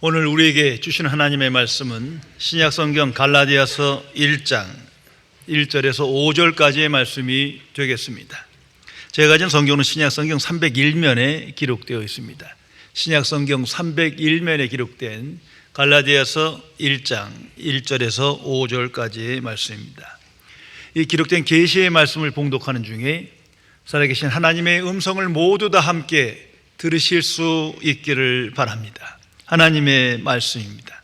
오늘 우리에게 주신 하나님의 말씀은 신약성경 갈라디아서 1장 1절에서 5절까지의 말씀이 되겠습니다. 제가 가진 성경은 신약성경 301면에 기록되어 있습니다. 신약성경 301면에 기록된 갈라디아서 1장 1절에서 5절까지의 말씀입니다. 이 기록된 계시의 말씀을 봉독하는 중에 살아계신 하나님의 음성을 모두 다 함께 들으실 수 있기를 바랍니다. 하나님의 말씀입니다.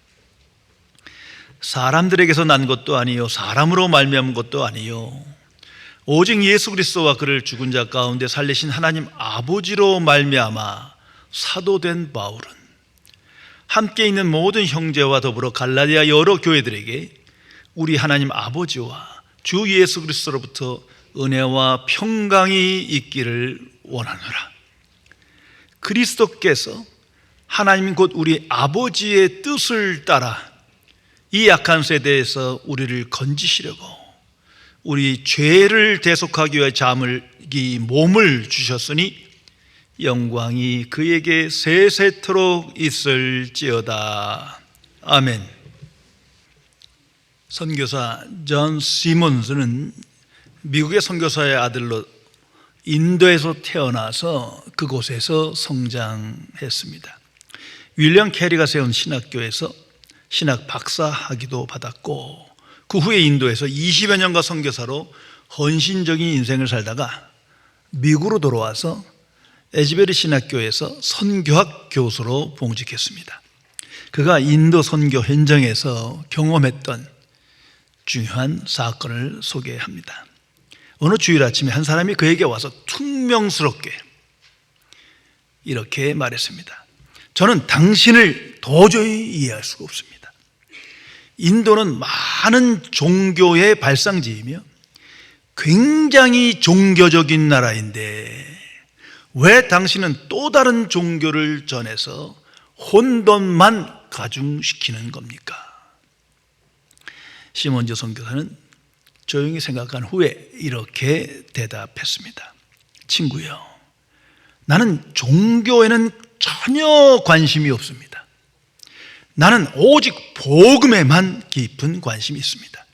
사람들에게서 난 것도 아니요 사람으로 말미암은 것도 아니요 오직 예수 그리스도와 그를 죽은 자 가운데 살리신 하나님 아버지로 말미암아 사도된 바울은 함께 있는 모든 형제와 더불어 갈라디아 여러 교회들에게 우리 하나님 아버지와 주 예수 그리스도로부터 은혜와 평강이 있기를 원하노라. 그리스도께서 하나님 곧 우리 아버지의 뜻을 따라 이 약한 세대에서 우리를 건지시려고 우리 죄를 대속하기 위해 자물기 몸을 주셨으니 영광이 그에게 세세토록 있을지어다. 아멘. 선교사 존 시몬스는 미국의 선교사의 아들로 인도에서 태어나서 그곳에서 성장했습니다. 윌리엄 캐리가 세운 신학교에서 신학 박사 학위도 받았고 그 후에 인도에서 20여 년간 선교사로 헌신적인 인생을 살다가 미국으로 돌아와서 에즈베리 신학교에서 선교학 교수로 봉직했습니다. 그가 인도 선교 현장에서 경험했던 중요한 사건을 소개합니다. 어느 주일 아침에 한 사람이 그에게 와서 퉁명스럽게 이렇게 말했습니다. 저는 당신을 도저히 이해할 수가 없습니다. 인도는 많은 종교의 발상지이며 굉장히 종교적인 나라인데 왜 당신은 또 다른 종교를 전해서 혼돈만 가중시키는 겁니까? 시몬즈 선교사는 조용히 생각한 후에 이렇게 대답했습니다. 친구요, 나는 종교에는 전혀 관심이 없습니다. 나는 오직 복음에만 깊은 관심이 있습니다.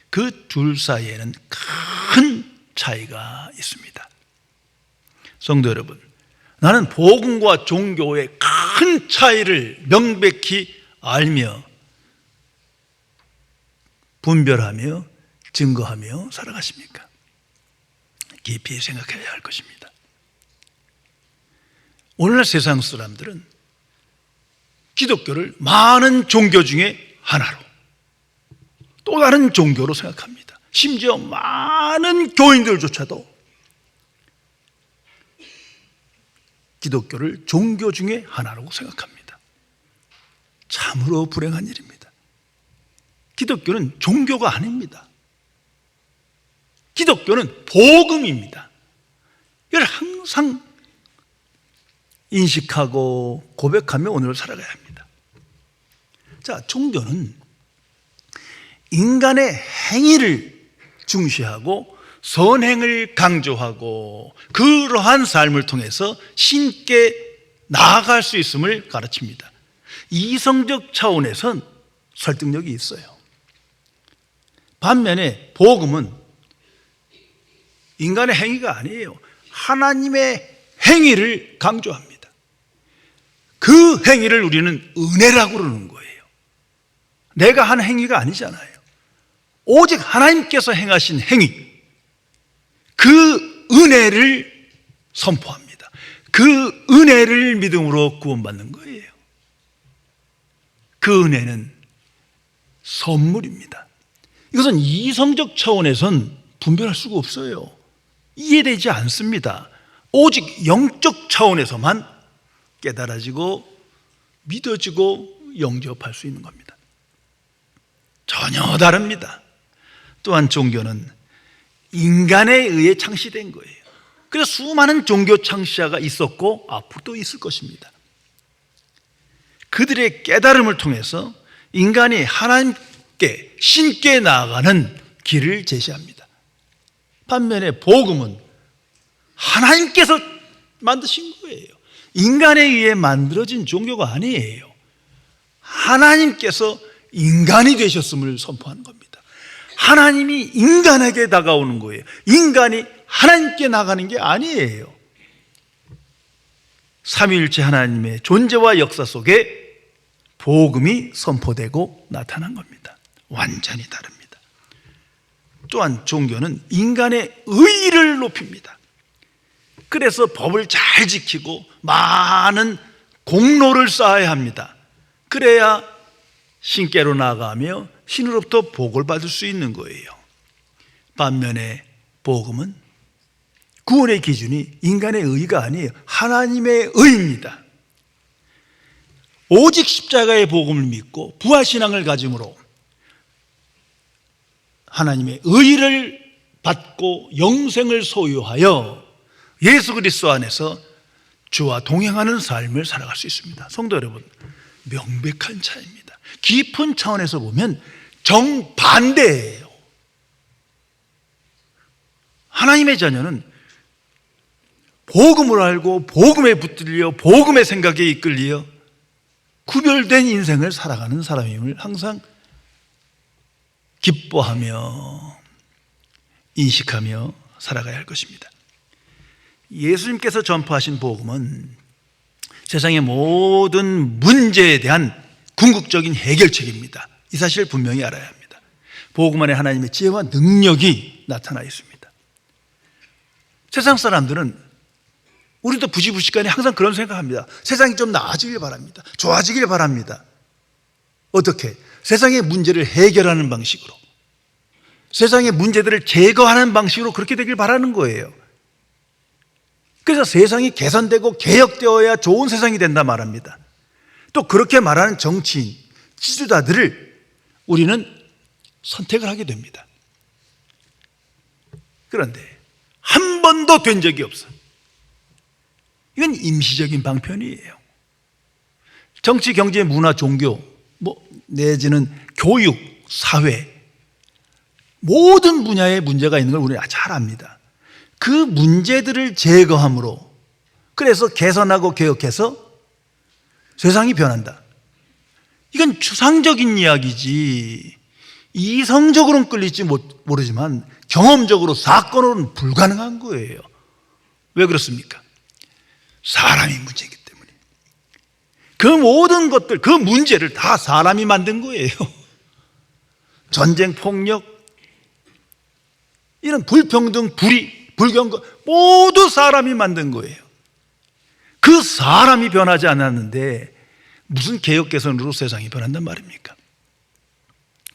그 둘 사이에는 큰 차이가 있습니다. 성도 여러분, 나는 복음과 종교의 큰 차이를 명백히 알며 분별하며 증거하며 살아가십니까? 깊이 생각해야 할 것입니다. 오늘날 세상 사람들은 기독교를 많은 종교 중에 하나로 또 다른 종교로 생각합니다. 심지어 많은 교인들조차도 기독교를 종교 중에 하나라고 생각합니다. 참으로 불행한 일입니다. 기독교는 종교가 아닙니다. 기독교는 복음입니다. 이걸 항상 인식하고 고백하며 오늘을 살아가야 합니다. 자, 종교는 인간의 행위를 중시하고 선행을 강조하고 그러한 삶을 통해서 신께 나아갈 수 있음을 가르칩니다. 이성적 차원에선 설득력이 있어요. 반면에 복음은 인간의 행위가 아니에요. 하나님의 행위를 강조합니다. 그 행위를 우리는 은혜라고 그러는 거예요. 내가 한 행위가 아니잖아요. 오직 하나님께서 행하신 행위, 그 은혜를 선포합니다. 그 은혜를 믿음으로 구원받는 거예요. 그 은혜는 선물입니다. 이것은 이성적 차원에선 분별할 수가 없어요. 이해되지 않습니다. 오직 영적 차원에서만 깨달아지고 믿어지고 영접할 수 있는 겁니다. 전혀 다릅니다. 또한 종교는 인간에 의해 창시된 거예요. 그래서 수많은 종교 창시자가 있었고 앞으로도 있을 것입니다. 그들의 깨달음을 통해서 인간이 하나님께 신께 나아가는 길을 제시합니다. 반면에 복음은 하나님께서 만드신 거예요. 인간에 의해 만들어진 종교가 아니에요. 하나님께서 인간이 되셨음을 선포하는 겁니다. 하나님이 인간에게 다가오는 거예요. 인간이 하나님께 나가는 게 아니에요. 삼위일체 하나님의 존재와 역사 속에 복음이 선포되고 나타난 겁니다. 완전히 다릅니다. 또한 종교는 인간의 의의를 높입니다. 그래서 법을 잘 지키고 많은 공로를 쌓아야 합니다. 그래야 신께로 나아가며 신으로부터 복을 받을 수 있는 거예요. 반면에 복음은 구원의 기준이 인간의 의의가 아니에요. 하나님의 의의입니다. 오직 십자가의 복음을 믿고 부활신앙을 가짐으로 하나님의 의의를 받고 영생을 소유하여 예수 그리스도 안에서 주와 동행하는 삶을 살아갈 수 있습니다. 성도 여러분, 명백한 차이입니다. 깊은 차원에서 보면 정반대예요. 하나님의 자녀는 복음을 알고 복음에 붙들려 복음의 생각에 이끌려 구별된 인생을 살아가는 사람임을 항상 기뻐하며 인식하며 살아가야 할 것입니다. 예수님께서 전파하신 복음은 세상의 모든 문제에 대한 궁극적인 해결책입니다. 이 사실을 분명히 알아야 합니다. 복음 안에 하나님의 지혜와 능력이 나타나 있습니다. 세상 사람들은 우리도 부시부시간에 항상 그런 생각합니다. 세상이 좀 나아지길 바랍니다. 좋아지길 바랍니다. 어떻게? 세상의 문제를 해결하는 방식으로, 세상의 문제들을 제거하는 방식으로 그렇게 되길 바라는 거예요. 그래서 세상이 개선되고 개혁되어야 좋은 세상이 된다 말합니다. 또 그렇게 말하는 정치인, 지도자들을 우리는 선택을 하게 됩니다. 그런데 한 번도 된 적이 없어요. 이건 임시적인 방편이에요. 정치, 경제, 문화, 종교, 내지는 교육, 사회, 모든 분야에 문제가 있는 걸 우리는 잘 압니다. 그 문제들을 제거함으로, 그래서 개선하고 개혁해서 세상이 변한다. 이건 추상적인 이야기지, 이성적으로는 끌릴지 모르지만 경험적으로, 사건으로는 불가능한 거예요. 왜 그렇습니까? 사람이 문제이기 때문에. 그 모든 것들, 그 문제를 다 사람이 만든 거예요. 전쟁, 폭력, 이런 불평등, 불의, 불경거 모두 사람이 만든 거예요. 그 사람이 변하지 않았는데 무슨 개혁 개선으로 세상이 변한단 말입니까?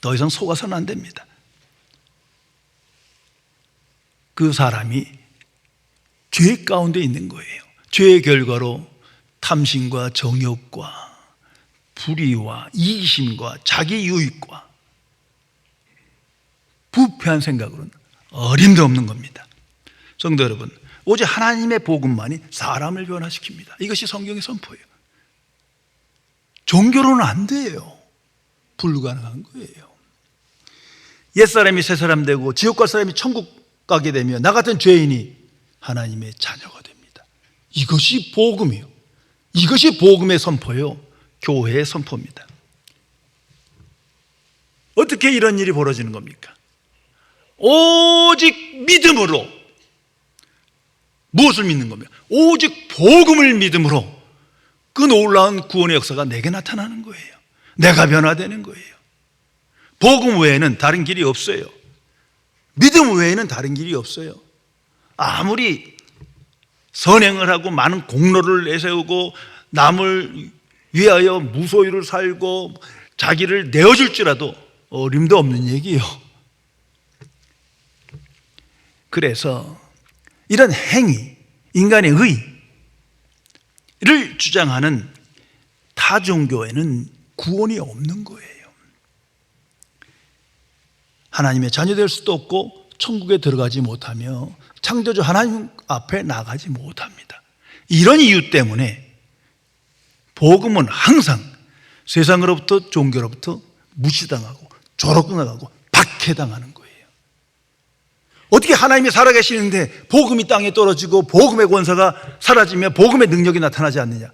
더 이상 속아서는 안 됩니다. 그 사람이 죄 가운데 있는 거예요. 죄의 결과로 탐심과 정욕과 불의와 이기심과 자기 유익과 부패한 생각으로는 어림도 없는 겁니다. 성도 여러분, 오직 하나님의 복음만이 사람을 변화시킵니다. 이것이 성경의 선포예요. 종교로는 안 돼요. 불가능한 거예요. 옛사람이 새사람 되고 지옥 갈 사람이 천국 가게 되면 나 같은 죄인이 하나님의 자녀가 됩니다. 이것이 복음이요. 이것이 복음의 선포요. 교회의 선포입니다. 어떻게 이런 일이 벌어지는 겁니까? 오직 믿음으로. 무엇을 믿는 겁니까? 오직 복음을 믿음으로 그 놀라운 구원의 역사가 내게 나타나는 거예요. 내가 변화되는 거예요. 복음 외에는 다른 길이 없어요. 믿음 외에는 다른 길이 없어요. 아무리 선행을 하고 많은 공로를 내세우고 남을 위하여 무소유를 살고 자기를 내어줄지라도 어림도 없는 얘기예요. 그래서 이런 행위, 인간의 의를 주장하는 타종교에는 구원이 없는 거예요. 하나님의 자녀 될 수도 없고 천국에 들어가지 못하며 창조주 하나님 앞에 나가지 못합니다. 이런 이유 때문에 복음은 항상 세상으로부터, 종교로부터 무시당하고 조롱당하고 박해당하는 거예요. 어떻게 하나님이 살아계시는데 복음이 땅에 떨어지고 복음의 권세가 사라지며 복음의 능력이 나타나지 않느냐?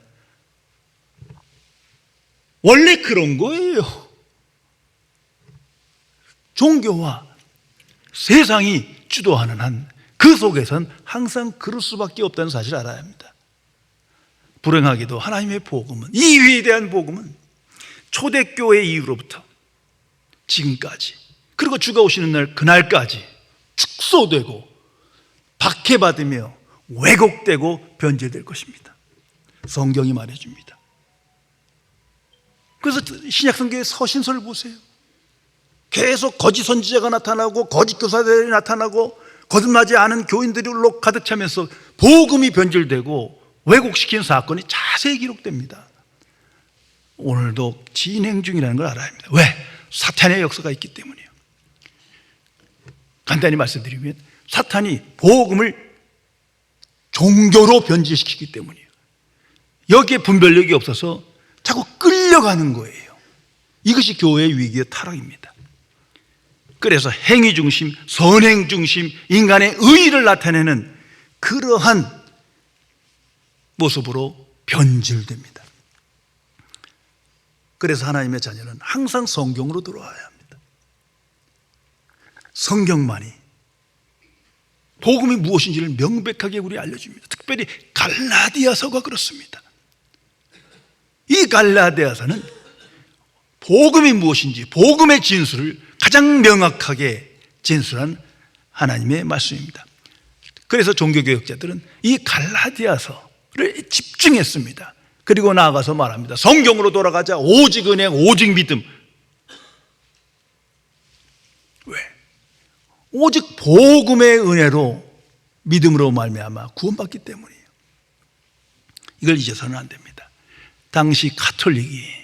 원래 그런 거예요. 종교와 세상이 주도하는 한 그 속에선 항상 그럴 수밖에 없다는 사실을 알아야 합니다. 불행하게도 하나님의 복음은, 이 위대한 복음은 초대교회 이후로부터 지금까지, 그리고 주가 오시는 날 그날까지 축소되고 박해받으며 왜곡되고 변질될 것입니다. 성경이 말해줍니다. 그래서 신약성경의 서신서를 보세요. 계속 거짓 선지자가 나타나고 거짓 교사들이 나타나고 거듭나지 않은 교인들로 가득 차면서 복음이 변질되고 왜곡시키는 사건이 자세히 기록됩니다. 오늘도 진행 중이라는 걸 알아야 합니다. 왜? 사탄의 역사가 있기 때문이에요. 간단히 말씀드리면 사탄이 복음을 종교로 변질시키기 때문이에요. 여기에 분별력이 없어서 자꾸 끌려가는 거예요. 이것이 교회의 위기의 타락입니다. 그래서 행위 중심, 선행 중심, 인간의 의의를 나타내는 그러한 모습으로 변질됩니다. 그래서 하나님의 자녀는 항상 성경으로 돌아와야 합니다. 성경만이 복음이 무엇인지를 명백하게 우리 알려줍니다. 특별히 갈라디아서가 그렇습니다. 이 갈라디아서는 복음이 무엇인지, 복음의 진술을 가장 명확하게 진술한 하나님의 말씀입니다. 그래서 종교개혁자들은 이 갈라디아서를 집중했습니다. 그리고 나아가서 말합니다. 성경으로 돌아가자. 오직 은혜, 오직 믿음. 왜? 오직 복음의 은혜로 믿음으로 말미암아 구원받기 때문이에요. 이걸 잊어서는 안 됩니다. 당시 가톨릭이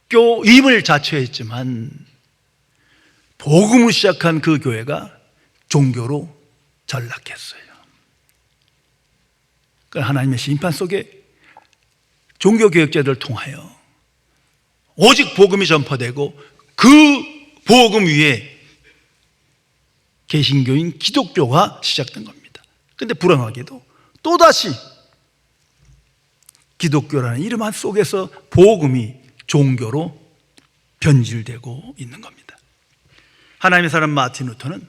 기독교임을 자처했지만 복음을 시작한 그 교회가 종교로 전락했어요. 그러니까 하나님의 심판 속에 종교개혁자들을 통하여 오직 복음이 전파되고 그 복음 위에 개신교인 기독교가 시작된 겁니다. 그런데 불행하게도 또다시 기독교라는 이름 한 속에서 복음이 종교로 변질되고 있는 겁니다. 하나님의 사람 마틴 루터는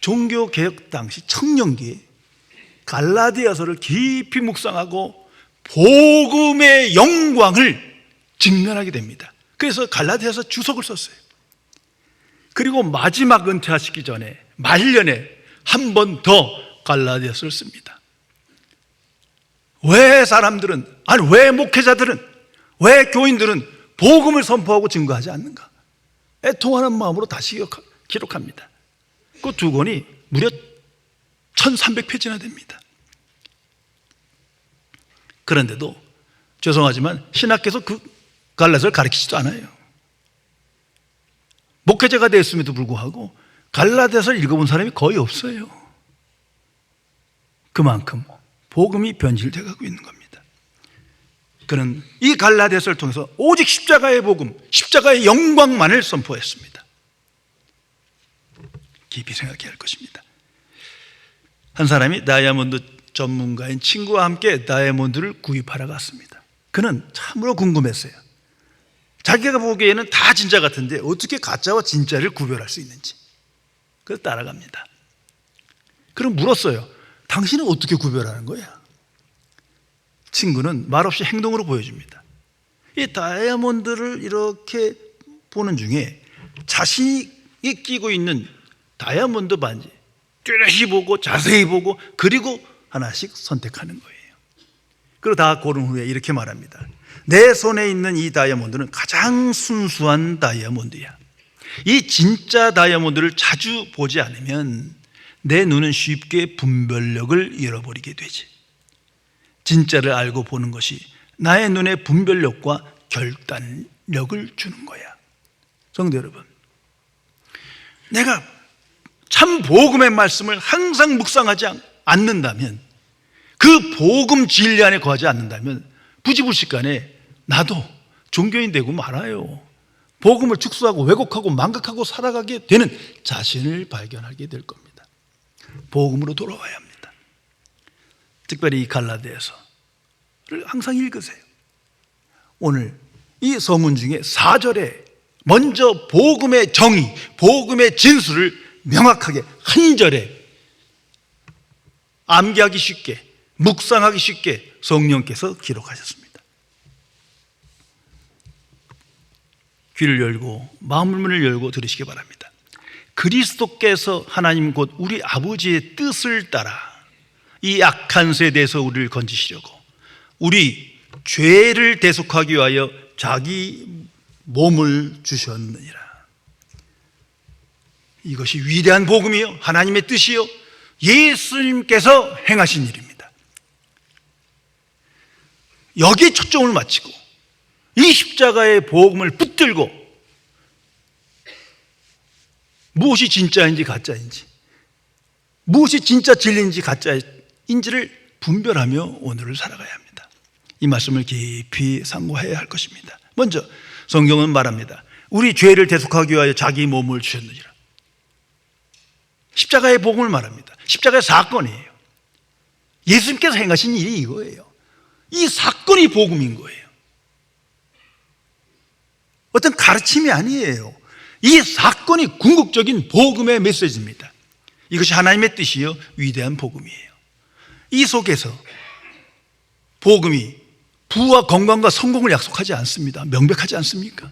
종교개혁 당시 청년기에 갈라디아서를 깊이 묵상하고 복음의 영광을 직면하게 됩니다. 그래서 갈라디아서 주석을 썼어요. 그리고 마지막 은퇴하시기 전에 말년에 한 번 더 갈라디아서를 씁니다. 왜 사람들은, 아니 왜 목회자들은, 왜 교인들은 복음을 선포하고 증거하지 않는가? 애통하는 마음으로 다시 기록합니다. 그 두 권이 무려 1300페이지나 됩니다. 그런데도 죄송하지만 신학계에서 그 갈라디아서를 가르치지도 않아요. 목회자가 되었음에도 불구하고 갈라디아서를 읽어본 사람이 거의 없어요. 그만큼 복음이 변질되어 가고 있는 겁니다. 그는 이 갈라디아서를 통해서 오직 십자가의 복음, 십자가의 영광만을 선포했습니다. 깊이 생각해야 할 것입니다. 한 사람이 다이아몬드 전문가인 친구와 함께 다이아몬드를 구입하러 갔습니다. 그는 참으로 궁금했어요. 자기가 보기에는 다 진짜 같은데 어떻게 가짜와 진짜를 구별할 수 있는지. 그래서 따라갑니다. 그럼 물었어요. 당신은 어떻게 구별하는 거야? 친구는 말없이 행동으로 보여줍니다. 이 다이아몬드를 이렇게 보는 중에 자신이 끼고 있는 다이아몬드 반지 뚜렷이 보고 자세히 보고 그리고 하나씩 선택하는 거예요. 그리고 다 고른 후에 이렇게 말합니다. 내 손에 있는 이 다이아몬드는 가장 순수한 다이아몬드야. 이 진짜 다이아몬드를 자주 보지 않으면 내 눈은 쉽게 분별력을 잃어버리게 되지. 진짜를 알고 보는 것이 나의 눈에 분별력과 결단력을 주는 거야. 성도 여러분, 내가 참 복음의 말씀을 항상 묵상하지 않는다면, 그 복음 진리 안에 거하지 않는다면 부지불식간에 나도 종교인 되고 말아요. 복음을 축소하고 왜곡하고 망각하고 살아가게 되는 자신을 발견하게 될 겁니다. 복음으로 돌아와야 합니다. 특별히 이 갈라디아서 항상 읽으세요. 오늘 이 서문 중에 4절에 먼저 복음의 정의, 복음의 진술을 명확하게 한 절에 암기하기 쉽게, 묵상하기 쉽게 성령께서 기록하셨습니다. 귀를 열고 마음의 문을 열고 들으시기 바랍니다. 그리스도께서 하나님 곧 우리 아버지의 뜻을 따라 이 악한 세대에서 우리를 건지시려고 우리 죄를 대속하기 위하여 자기 몸을 주셨느니라. 이것이 위대한 복음이요, 하나님의 뜻이요, 예수님께서 행하신 일입니다. 여기에 초점을 맞추고 이 십자가의 복음을 붙들고 무엇이 진짜인지 가짜인지, 무엇이 진짜 진리인지 가짜인지를 분별하며 오늘을 살아가야 합니다. 이 말씀을 깊이 상고해야 할 것입니다. 먼저 성경은 말합니다. 우리 죄를 대속하기 위하여 자기 몸을 주셨느니라. 십자가의 복음을 말합니다. 십자가의 사건이에요. 예수님께서 행하신 일이 이거예요. 이 사건이 복음인 거예요. 어떤 가르침이 아니에요. 이 사건이 궁극적인 복음의 메시지입니다. 이것이 하나님의 뜻이요, 위대한 복음이에요. 이 속에서 복음이 부와 건강과 성공을 약속하지 않습니다. 명백하지 않습니까?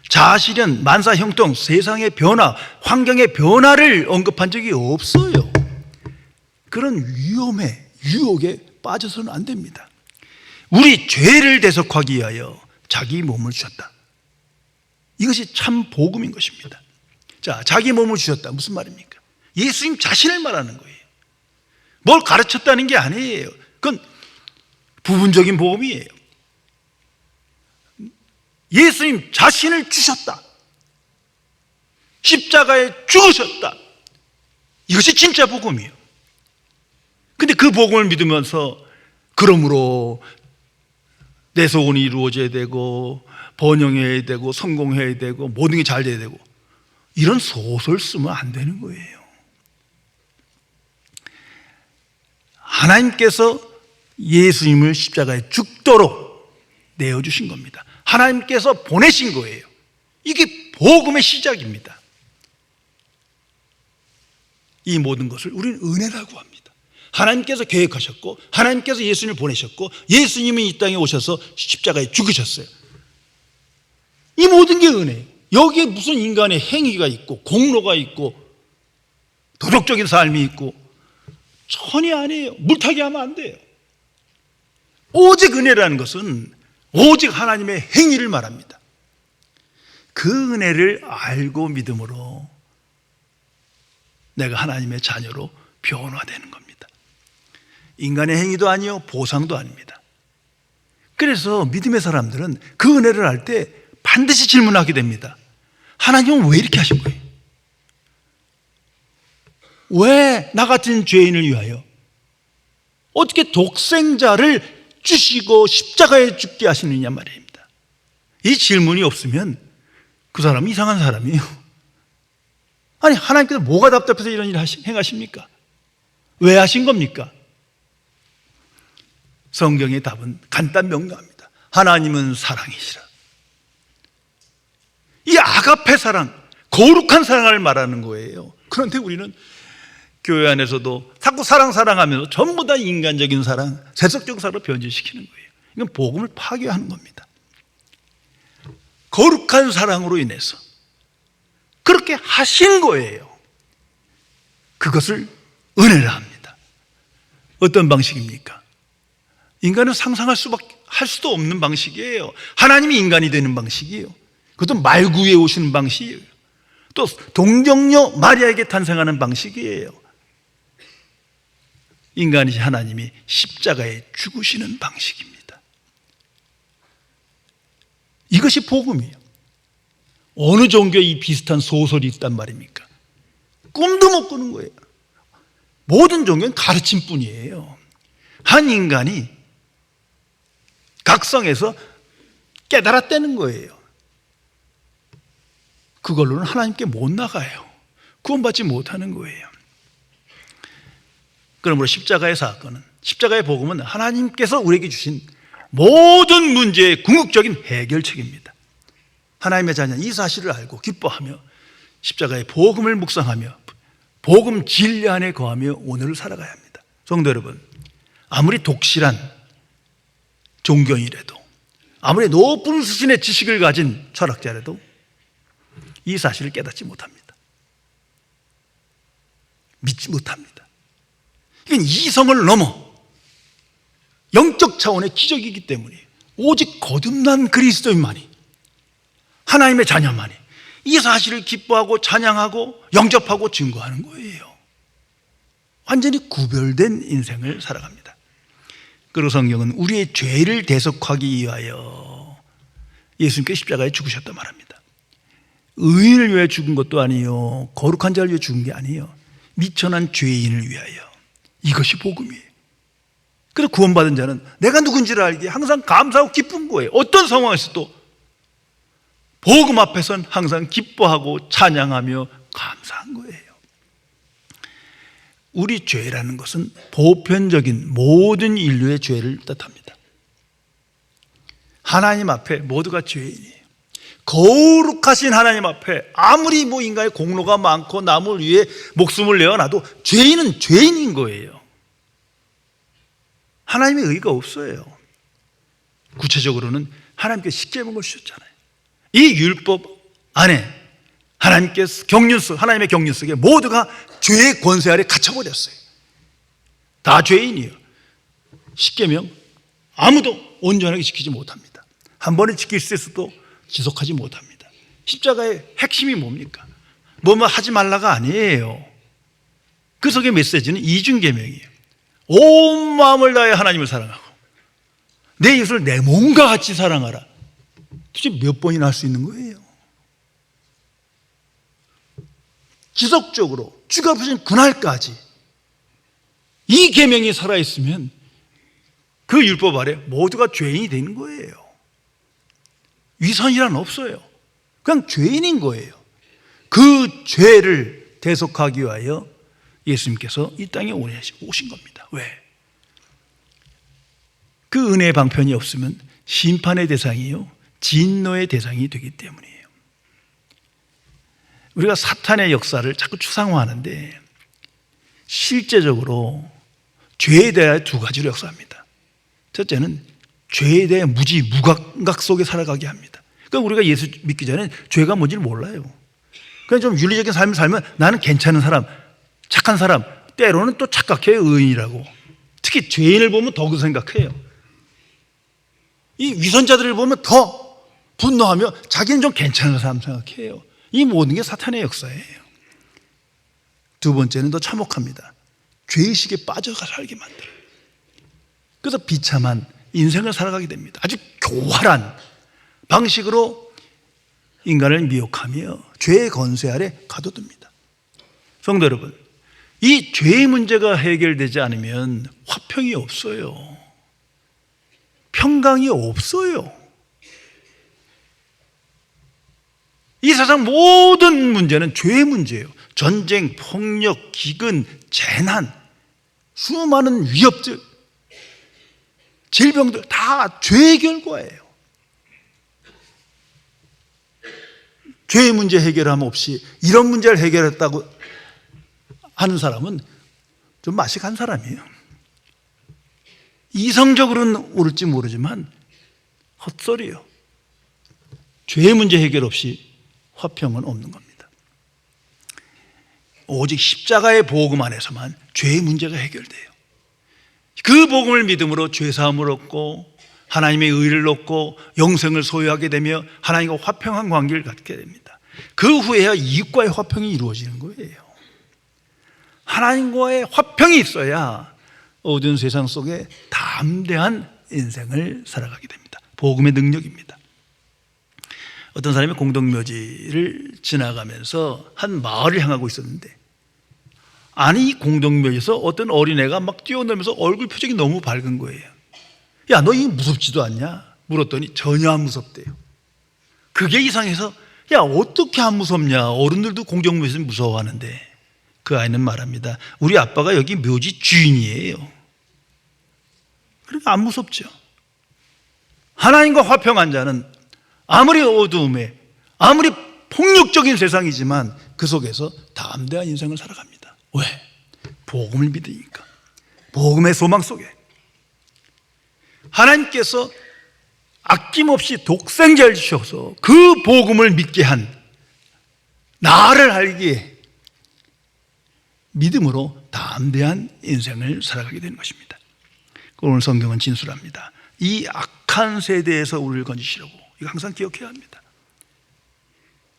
자아실현, 만사 형통, 세상의 변화, 환경의 변화를 언급한 적이 없어요. 그런 위험에, 유혹에 빠져서는 안 됩니다. 우리 죄를 대속하기 위하여 자기 몸을 주셨다. 이것이 참 복음인 것입니다. 자, 자기 몸을 주셨다. 무슨 말입니까? 예수님 자신을 말하는 거예요. 뭘 가르쳤다는 게 아니에요. 그건 부분적인 복음이에요. 예수님 자신을 주셨다. 십자가에 죽으셨다. 이것이 진짜 복음이에요. 근데 그 복음을 믿으면서 그러므로 내 소원이 이루어져야 되고 번영해야 되고 성공해야 되고 모든 게 잘 돼야 되고 이런 소설 쓰면 안 되는 거예요. 하나님께서 예수님을 십자가에 죽도록 내어주신 겁니다. 하나님께서 보내신 거예요. 이게 복음의 시작입니다. 이 모든 것을 우리는 은혜라고 합니다. 하나님께서 계획하셨고 하나님께서 예수님을 보내셨고 예수님이 이 땅에 오셔서 십자가에 죽으셨어요. 이 모든 게 은혜예요. 여기에 무슨 인간의 행위가 있고 공로가 있고 도덕적인 삶이 있고 전혀 아니에요. 물타기 하면 안 돼요. 오직 은혜라는 것은 오직 하나님의 행위를 말합니다. 그 은혜를 알고 믿음으로 내가 하나님의 자녀로 변화되는 겁니다. 인간의 행위도 아니요 보상도 아닙니다. 그래서 믿음의 사람들은 그 은혜를 알 때 반드시 질문하게 됩니다. 하나님은 왜 이렇게 하신 거예요? 왜 나 같은 죄인을 위하여 어떻게 독생자를 주시고 십자가에 죽게 하시느냐 말입니다. 이 질문이 없으면 그 사람은 이상한 사람이에요. 아니 하나님께서 뭐가 답답해서 이런 일을 행하십니까? 왜 하신 겁니까? 성경의 답은 간단 명료합니다. 하나님은 사랑이시라. 이 아가페 사랑, 거룩한 사랑을 말하는 거예요. 그런데 우리는 교회 안에서도 자꾸 사랑하면서 전부 다 인간적인 사랑, 세속적 사랑으로 변질시키는 거예요. 이건 복음을 파괴하는 겁니다. 거룩한 사랑으로 인해서 그렇게 하신 거예요. 그것을 은혜라 합니다. 어떤 방식입니까? 인간은 상상할 할 수도 없는 방식이에요. 하나님이 인간이 되는 방식이에요. 그것도 말구에 오시는 방식이에요. 또 동정녀 마리아에게 탄생하는 방식이에요. 인간이신 하나님이 십자가에 죽으시는 방식입니다. 이것이 복음이에요. 어느 종교에 이 비슷한 소설이 있단 말입니까? 꿈도 못 꾸는 거예요. 모든 종교는 가르침뿐이에요. 한 인간이 각성해서 깨달았다는 거예요. 그걸로는 하나님께 못 나가요. 구원받지 못하는 거예요. 그러므로 십자가의 사건은 십자가의 복음은 하나님께서 우리에게 주신 모든 문제의 궁극적인 해결책입니다. 하나님의 자녀 이 사실을 알고 기뻐하며 십자가의 복음을 묵상하며 복음 진리 안에 거하며 오늘을 살아가야 합니다. 성도 여러분, 아무리 독실한 종교인이라도 아무리 높은 수준의 지식을 가진 철학자라도 이 사실을 깨닫지 못합니다. 믿지 못합니다. 이건 이성을 넘어 영적 차원의 기적이기 때문에 오직 거듭난 그리스도인만이, 하나님의 자녀만이 이 사실을 기뻐하고 찬양하고 영접하고 증거하는 거예요. 완전히 구별된 인생을 살아갑니다. 그리고 성경은 우리의 죄를 대속하기 위하여 예수님께서 십자가에 죽으셨단 말합니다. 의인을 위해 죽은 것도 아니에요. 거룩한 자를 위해 죽은 게 아니에요. 미천한 죄인을 위하여. 이것이 복음이에요. 그래서 구원받은 자는 내가 누군지를 알기에 항상 감사하고 기쁜 거예요. 어떤 상황에서도 복음 앞에서는 항상 기뻐하고 찬양하며 감사한 거예요. 우리 죄라는 것은 보편적인 모든 인류의 죄를 뜻합니다. 하나님 앞에 모두가 죄인이에요. 거룩하신 하나님 앞에 아무리 인간의 공로가 많고 남을 위해 목숨을 내어놔도 죄인은 죄인인 거예요. 하나님의 의가 없어요. 구체적으로는 하나님께서 십계명을 주셨잖아요. 이 율법 안에 하나님께서 하나님의 경륜 속에 모두가 죄의 권세 아래 갇혀버렸어요. 다 죄인이에요. 십계명 아무도 온전하게 지키지 못합니다. 한 번에 지킬 수 있어도 지속하지 못합니다. 십자가의 핵심이 뭡니까? 뭐뭐 하지 말라가 아니에요. 그 속의 메시지는 이중계명이에요. 온 마음을 다해 하나님을 사랑하고 내 이웃을 내 몸과 같이 사랑하라. 도대체 몇 번이나 할 수 있는 거예요? 지속적으로 주가 부신 그날까지 이 계명이 살아있으면 그 율법 아래 모두가 죄인이 되는 거예요. 위선이란 없어요. 그냥 죄인인 거예요. 그 죄를 대속하기 위하여 예수님께서 이 땅에 오신 겁니다. 왜? 그 은혜의 방편이 없으면 심판의 대상이요 진노의 대상이 되기 때문이에요. 우리가 사탄의 역사를 자꾸 추상화하는데 실제적으로 죄에 대해 두 가지로 역사합니다. 첫째는 죄에 대해 무감각 속에 살아가게 합니다. 그러니까 우리가 예수 믿기 전에 죄가 뭔지를 몰라요. 그냥 좀 윤리적인 삶을 살면 나는 괜찮은 사람, 착한 사람, 때로는 또 착각해요. 의인이라고. 특히 죄인을 보면 더 그 생각해요. 이 위선자들을 보면 더 분노하며 자기는 좀 괜찮은 사람 생각해요. 이 모든 게 사탄의 역사예요. 두 번째는 더 참혹합니다. 죄의식에 빠져가 살게 만들어요. 그래서 비참한 인생을 살아가게 됩니다. 아주 교활한 방식으로 인간을 미혹하며 죄의 권세 아래 가둬둡니다. 성도 여러분, 이 죄의 문제가 해결되지 않으면 화평이 없어요. 평강이 없어요. 이 세상 모든 문제는 죄의 문제예요. 전쟁, 폭력, 기근, 재난, 수많은 위협들, 질병들 다 죄의 결과예요. 죄의 문제 해결함 없이 이런 문제를 해결했다고 하는 사람은 좀 맛이 간 사람이에요. 이성적으로는 옳을지 모르지만 헛소리예요. 죄의 문제 해결 없이 화평은 없는 겁니다. 오직 십자가의 복음 안에서만 죄의 문제가 해결돼요. 그 복음을 믿음으로 죄사함을 얻고 하나님의 의를 얻고 영생을 소유하게 되며 하나님과 화평한 관계를 갖게 됩니다. 그 후에야 이웃과의 화평이 이루어지는 거예요. 하나님과의 화평이 있어야 어두운 세상 속에 담대한 인생을 살아가게 됩니다. 복음의 능력입니다. 어떤 사람이 공동묘지를 지나가면서 한 마을을 향하고 있었는데, 아니 이 공동묘지에서 어떤 어린애가 막 뛰어놀면서 얼굴 표정이 너무 밝은 거예요. 야, 너 이거 무섭지도 않냐? 물었더니 전혀 안 무섭대요. 그게 이상해서 야, 어떻게 안 무섭냐? 어른들도 공동묘지에서 무서워하는데. 그 아이는 말합니다. 우리 아빠가 여기 묘지 주인이에요. 그러니까 안 무섭죠. 하나님과 화평한 자는 아무리 어두움에, 아무리 폭력적인 세상이지만 그 속에서 담대한 인생을 살아갑니다. 왜? 복음을 믿으니까. 복음의 소망 속에 하나님께서 아낌없이 독생자를 주셔서 그 복음을 믿게 한 나를 알기에 믿음으로 담대한 인생을 살아가게 되는 것입니다. 오늘 성경은 진술합니다. 이 악한 세대에서 우리를 건지시려고. 이거 항상 기억해야 합니다.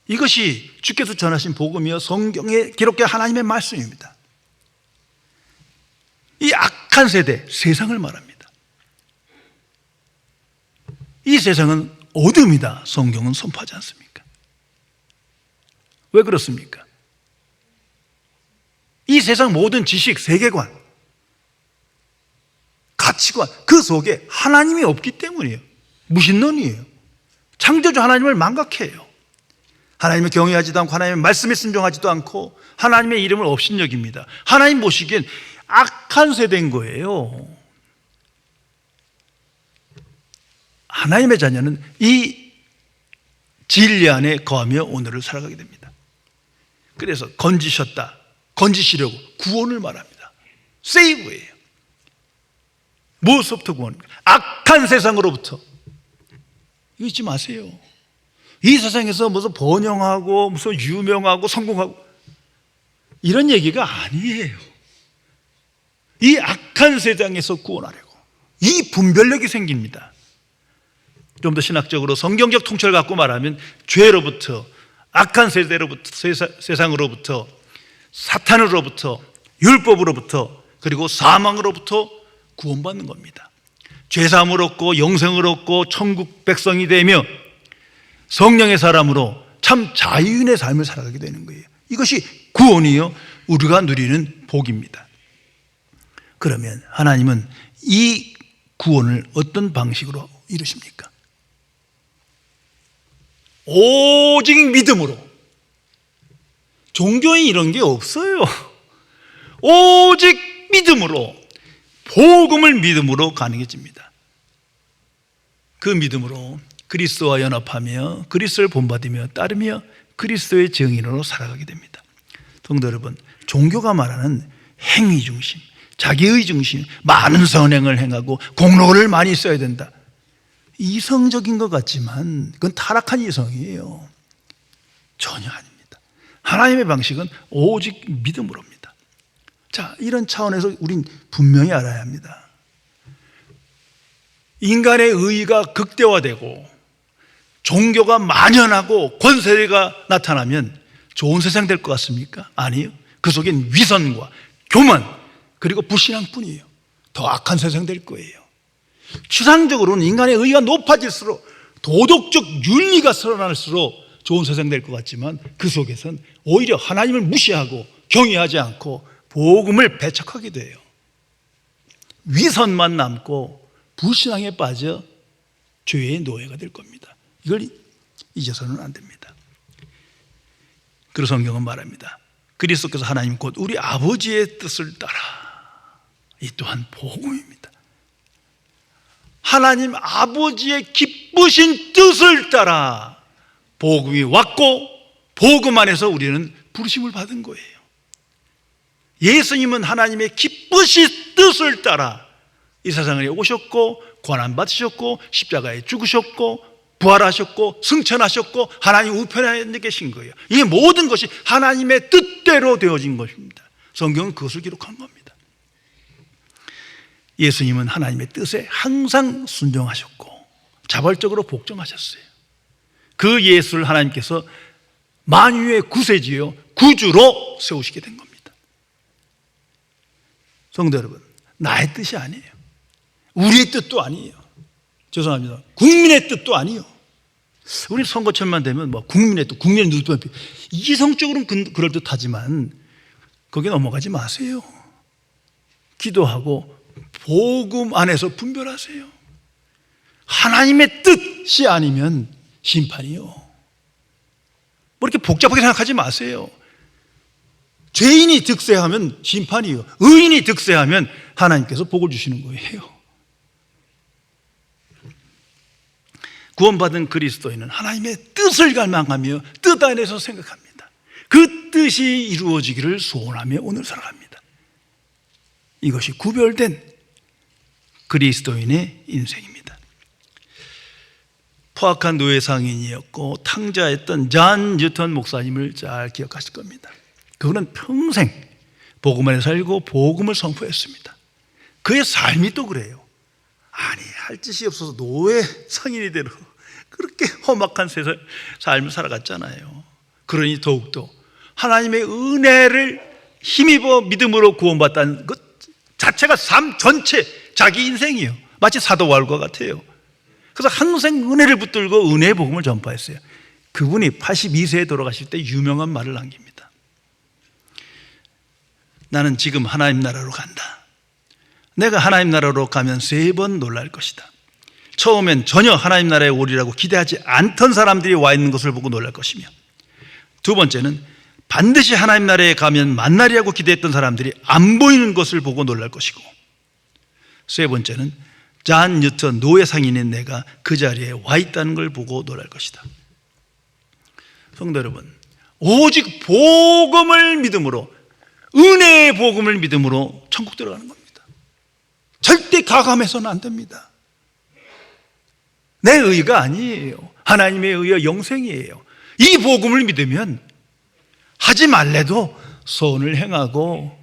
이것이 주께서 전하신 복음이요 성경에 기록된 하나님의 말씀입니다. 이 악한 세대, 세상을 말합니다. 이 세상은 어둠이다, 성경은 선포하지 않습니까? 왜 그렇습니까? 이 세상 모든 지식, 세계관, 가치관, 그 속에 하나님이 없기 때문이에요. 무신론이에요. 창조주 하나님을 망각해요. 하나님을 경외하지도 않고 하나님의 말씀에 순종하지도 않고 하나님의 이름을 업신여깁니다. 하나님 보시기엔 악한 세대인 거예요. 하나님의 자녀는 이 진리 안에 거하며 오늘을 살아가게 됩니다. 그래서 건지셨다, 건지시려고 구원을 말합니다. 세이브예요. 무엇부터 구원? 악한 세상으로부터. 이거 잊지 마세요. 이 세상에서 무슨 번영하고 무슨 유명하고 성공하고 이런 얘기가 아니에요. 이 악한 세상에서 구원하려고. 이 분별력이 생깁니다. 좀 더 신학적으로 성경적 통찰을 갖고 말하면 죄로부터, 악한 세대로부터, 세상으로부터, 사탄으로부터, 율법으로부터, 그리고 사망으로부터 구원받는 겁니다. 죄사함을 얻고 영생을 얻고 천국 백성이 되며 성령의 사람으로 참 자유인의 삶을 살아가게 되는 거예요. 이것이 구원이요 우리가 누리는 복입니다. 그러면 하나님은 이 구원을 어떤 방식으로 이루십니까? 오직 믿음으로. 종교에 이런 게 없어요. 오직 믿음으로, 복음을 믿음으로 가능해집니다. 그 믿음으로 그리스도와 연합하며 그리스도를 본받으며 따르며 그리스도의 증인으로 살아가게 됩니다. 성도 여러분, 종교가 말하는 행위 중심, 자기의 중심, 많은 선행을 행하고 공로를 많이 써야 된다. 이성적인 것 같지만 그건 타락한 이성이에요. 전혀 아닙니다. 하나님의 방식은 오직 믿음으로입니다. 자, 이런 차원에서 우린 분명히 알아야 합니다. 인간의 의의가 극대화되고 종교가 만연하고 권세가 나타나면 좋은 세상 될 것 같습니까? 아니요. 그 속엔 위선과 교만 그리고 불신앙뿐이에요. 더 악한 세상 될 거예요. 추상적으로는 인간의 의의가 높아질수록 도덕적 윤리가 살아날수록 좋은 세상 될 것 같지만 그 속에선 오히려 하나님을 무시하고 경외하지 않고 복음을 배척하게 돼요. 위선만 남고 불신앙에 빠져 죄의 노예가 될 겁니다. 이걸 잊어서는 안 됩니다. 그래서 성경은 말합니다. 그리스도께서 하나님 곧 우리 아버지의 뜻을 따라. 이 또한 복음입니다. 하나님 아버지의 기쁘신 뜻을 따라 복음이 왔고 복음 안에서 우리는 부르심을 받은 거예요. 예수님은 하나님의 기쁘신 뜻을 따라 이 세상에 오셨고 고난 받으셨고 십자가에 죽으셨고 부활하셨고 승천하셨고 하나님 우편에 계신 거예요. 이 모든 것이 하나님의 뜻대로 되어진 것입니다. 성경은 그것을 기록한 겁니다. 예수님은 하나님의 뜻에 항상 순종하셨고 자발적으로 복종하셨어요. 그 예수를 하나님께서 만유의 구세주요 구주로 세우시게 된 겁니다. 성도 여러분, 나의 뜻이 아니에요. 우리의 뜻도 아니에요. 죄송합니다. 국민의 뜻도 아니에요. 우리 선거철만 되면 뭐 국민의 뜻, 국민의 눈높이 이성적으로는 그럴듯하지만 거기에 넘어가지 마세요. 기도하고 복음 안에서 분별하세요. 하나님의 뜻이 아니면 심판이요. 뭐 이렇게 복잡하게 생각하지 마세요. 죄인이 득세하면 심판이요. 의인이 득세하면 하나님께서 복을 주시는 거예요. 구원받은 그리스도인은 하나님의 뜻을 갈망하며 뜻 안에서 생각합니다. 그 뜻이 이루어지기를 소원하며 오늘 살아갑니다. 이것이 구별된 그리스도인의 인생입니다. 포악한 노예 상인이었고 탕자였던 존 뉴턴 목사님을 잘 기억하실 겁니다. 그분은 평생 복음 안에 살고 복음을 선포했습니다. 그의 삶이 또 그래요. 아니, 할 짓이 없어서 노예 상인이 되로 그렇게 험악한 세상 삶을 살아갔잖아요. 그러니 더욱더 하나님의 은혜를 힘입어 믿음으로 구원받다는 것 자체가 삶 전체 자기 인생이에요. 마치 사도 바울과 같아요. 그래서 항상 은혜를 붙들고 은혜의 복음을 전파했어요. 그분이 82세에 돌아가실 때 유명한 말을 남깁니다. 나는 지금 하나님 나라로 간다. 내가 하나님 나라로 가면 3번 놀랄 것이다. 처음엔 전혀 하나님 나라에 오리라고 기대하지 않던 사람들이 와 있는 것을 보고 놀랄 것이며, 두 번째는 반드시 하나님 나라에 가면 만나리라고 기대했던 사람들이 안 보이는 것을 보고 놀랄 것이고, 세 번째는 존 뉴턴 노예 상인인 내가 그 자리에 와 있다는 걸 보고 놀랄 것이다. 성도 여러분, 오직 복음을 믿음으로, 은혜의 복음을 믿음으로 천국 들어가는 겁니다. 절대 가감해서는 안 됩니다. 내 의가 아니에요. 하나님의 의여 영생이에요. 이 복음을 믿으면 하지 말래도 선을 행하고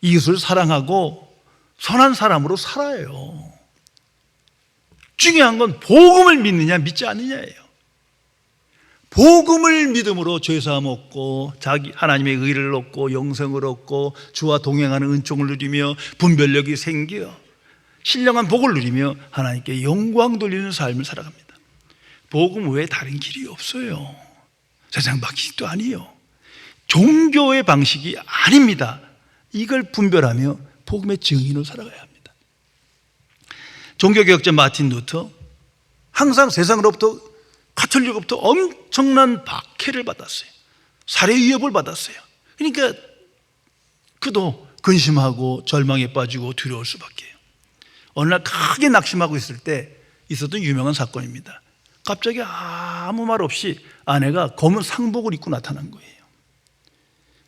이웃을 사랑하고 선한 사람으로 살아요. 중요한 건 복음을 믿느냐 믿지 않느냐예요. 복음을 믿음으로 죄사함 얻고 자기 하나님의 의를 얻고 영생을 얻고 주와 동행하는 은총을 누리며 분별력이 생겨 신령한 복을 누리며 하나님께 영광 돌리는 삶을 살아갑니다. 복음 외에 다른 길이 없어요. 세상 방식도 아니에요. 종교의 방식이 아닙니다. 이걸 분별하며 복음의 증인으로 살아가야 합니다. 종교개혁자 마틴 루터, 항상 세상으로부터 가톨릭으로부터 엄청난 박해를 받았어요. 살해 위협을 받았어요. 그러니까 그도 근심하고 절망에 빠지고 두려울 수밖에. 어느 날 크게 낙심하고 있을 때 있었던 유명한 사건입니다. 갑자기 아무 말 없이 아내가 검은 상복을 입고 나타난 거예요.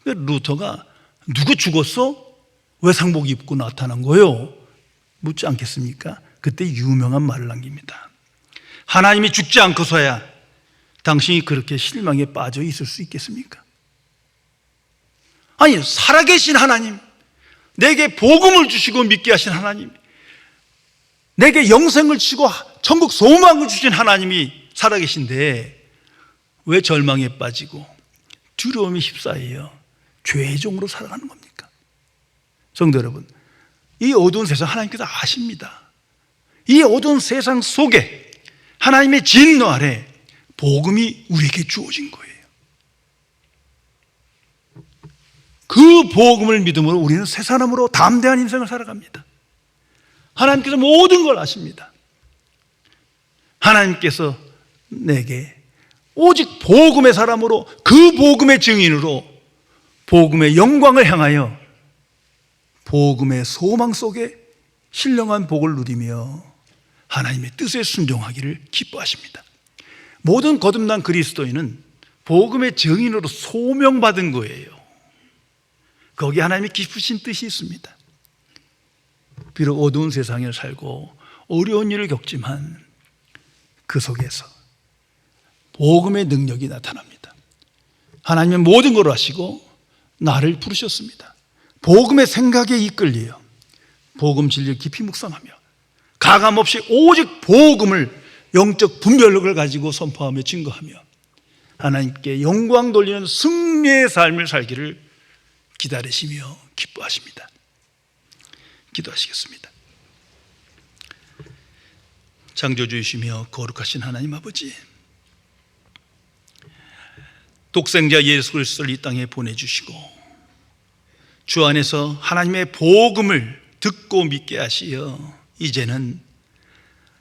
루터가 누구 죽었어? 왜 상복 입고 나타난 거예요? 묻지 않겠습니까? 그때 유명한 말을 남깁니다. 하나님이 죽지 않고서야 당신이 그렇게 실망에 빠져 있을 수 있겠습니까? 아니, 살아계신 하나님, 내게 복음을 주시고 믿게 하신 하나님, 내게 영생을 주시고 천국 소망을 주신 하나님이 살아계신데 왜 절망에 빠지고 두려움이 휩싸여 죄의 종으로 살아가는 겁니까? 성도 여러분, 이 어두운 세상 하나님께서 아십니다. 이 어두운 세상 속에 하나님의 진노 아래 복음이 우리에게 주어진 거예요. 그 복음을 믿음으로 우리는 새 사람으로 담대한 인생을 살아갑니다. 하나님께서 모든 걸 아십니다. 하나님께서 내게 오직 복음의 사람으로, 그 복음의 증인으로 복음의 영광을 향하여 복음의 소망 속에 신령한 복을 누리며 하나님의 뜻에 순종하기를 기뻐하십니다. 모든 거듭난 그리스도인은 복음의 증인으로 소명받은 거예요. 거기에 하나님의 깊으신 뜻이 있습니다. 비록 어두운 세상에 살고 어려운 일을 겪지만 그 속에서 복음의 능력이 나타납니다. 하나님은 모든 걸 아시고 나를 부르셨습니다. 복음의 생각에 이끌려 복음 진리를 깊이 묵상하며 가감 없이 오직 복음을, 영적 분별력을 가지고 선포하며 증거하며 하나님께 영광 돌리는 승리의 삶을 살기를 기다리시며 기뻐하십니다. 기도하시겠습니다. 창조주이시며 거룩하신 하나님 아버지, 독생자 예수 그리스도를 이 땅에 보내주시고 주 안에서 하나님의 복음을 듣고 믿게 하시어 이제는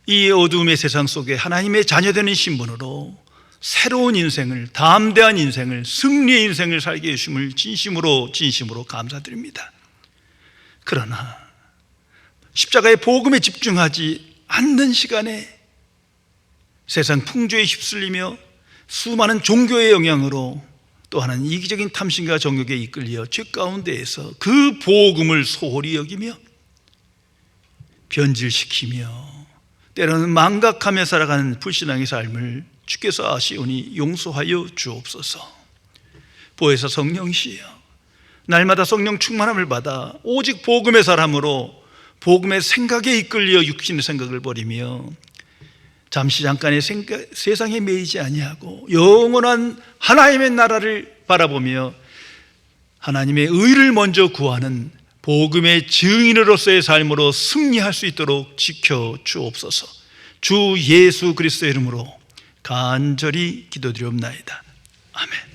이 어두움의 세상 속에 하나님의 자녀되는 신분으로 새로운 인생을, 담대한 인생을, 승리의 인생을 살게 해주심을 진심으로 감사드립니다. 그러나 십자가의 복음에 집중하지 않는 시간에 세상 풍조에 휩쓸리며 수많은 종교의 영향으로 또 하나는 이기적인 탐심과 정욕에 이끌려 죄 가운데에서 그 복음을 소홀히 여기며 변질시키며 때로는 망각하며 살아가는 불신앙의 삶을 주께서 아시오니 용서하여 주옵소서. 보혜사 성령이시여, 날마다 성령 충만함을 받아 오직 복음의 사람으로 복음의 생각에 이끌려 육신의 생각을 버리며 잠시 잠깐의 세상에 매이지 아니하고 영원한 하나님의 나라를 바라보며 하나님의 의를 먼저 구하는 복음의 증인으로서의 삶으로 승리할 수 있도록 지켜 주옵소서. 주 예수 그리스도의 이름으로 간절히 기도드리옵나이다. 아멘.